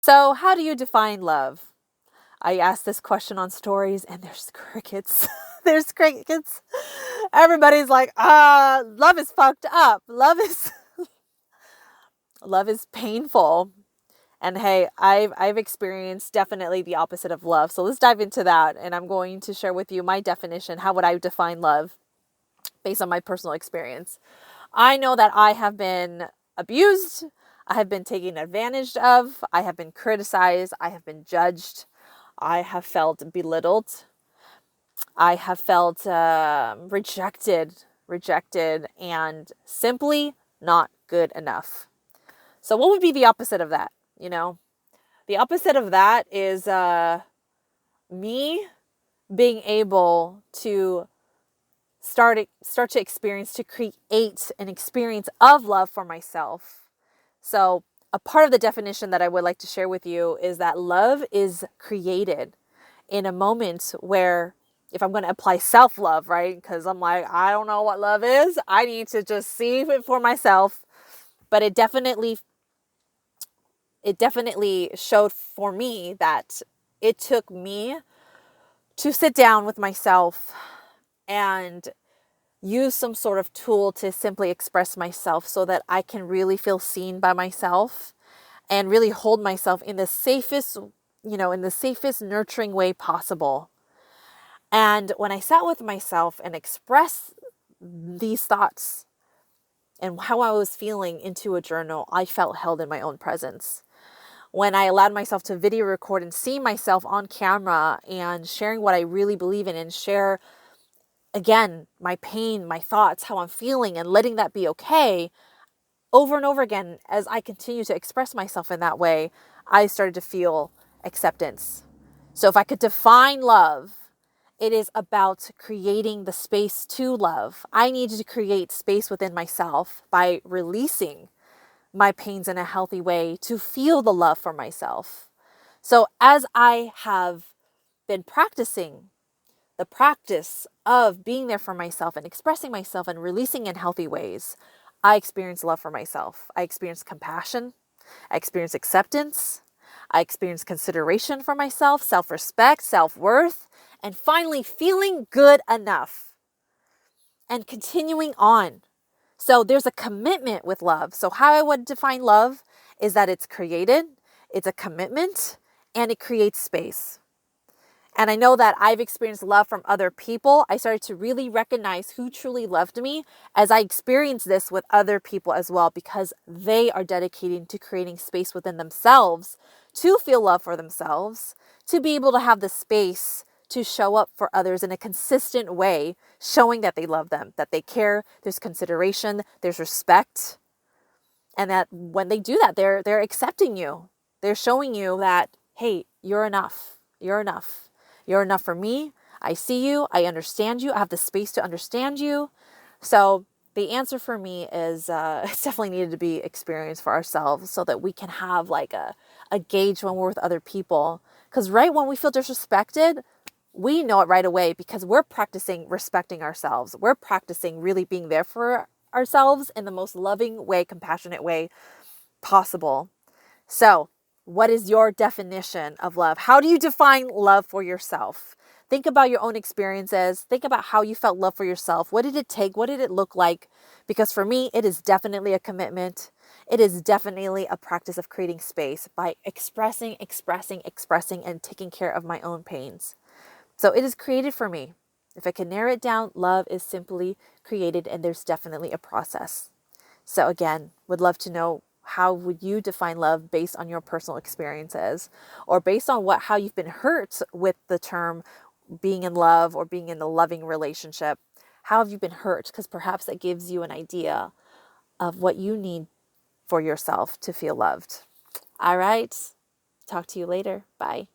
So, how do you define love? I asked this question on stories and there's crickets. There's crickets. Everybody's like, love is fucked up. Love is painful. And hey, I've experienced definitely the opposite of love. So let's dive into that, and I'm going to share with you my definition. How would I define love based on my personal experience? I know that I have been abused, I have been taken advantage of, I have been criticized, I have been judged, I have felt belittled, I have felt rejected, and simply not good enough. So, what would be the opposite of that? The opposite of that is me being able to start to experience, to create an experience of love for myself. So a part of the definition that I would like to share with you is that love is created in a moment where, if I'm going to apply self-love, right? Because I'm like, I don't know what love is. I need to just see it for myself. But it definitely showed for me that it took me to sit down with myself and use some sort of tool to simply express myself so that I can really feel seen by myself and really hold myself in the safest, nurturing way possible. And when I sat with myself and expressed these thoughts and how I was feeling into a journal, I felt held in my own presence. When I allowed myself to video record and see myself on camera and sharing what I really believe in, and share again my pain, my thoughts, how I'm feeling, and letting that be okay, over and over again, as I continue to express myself in that way, I started to feel acceptance. So if I could define love, it is about creating the space to love. I needed to create space within myself by releasing my pains in a healthy way to feel the love for myself. So as I have been practicing the practice of being there for myself and expressing myself and releasing in healthy ways, I experience love for myself. I experience compassion. I experience acceptance. I experience consideration for myself, self-respect, self-worth, and finally feeling good enough and continuing on. So there's a commitment with love. So how I would define love is that it's created, it's a commitment, and it creates space. And I know that I've experienced love from other people. I started to really recognize who truly loved me as I experienced this with other people as well, because they are dedicating to creating space within themselves to feel love for themselves, to be able to have the space to show up for others in a consistent way, showing that they love them, that they care, there's consideration, there's respect. And that when they do that, they're accepting you. They're showing you that, hey, you're enough. You're enough. You're enough for me. I see you. I understand you. I have the space to understand you. So the answer for me is it's definitely needed to be experienced for ourselves so that we can have like a gauge when we're with other people. Because right when we feel disrespected, we know it right away because we're practicing respecting ourselves. We're practicing really being there for ourselves in the most loving way, compassionate way possible. So, what is your definition of love? How do you define love for yourself? Think about your own experiences. Think about how you felt love for yourself. What did it take? What did it look like? Because for me, it is definitely a commitment. It is definitely a practice of creating space by expressing, and taking care of my own pains. So it is created for me. If I can narrow it down, love is simply created, and there's definitely a process. So again, would love to know, how would you define love based on your personal experiences, or based on how you've been hurt with the term being in love or being in a loving relationship? How have you been hurt? Because perhaps that gives you an idea of what you need for yourself to feel loved. All right. Talk to you later. Bye.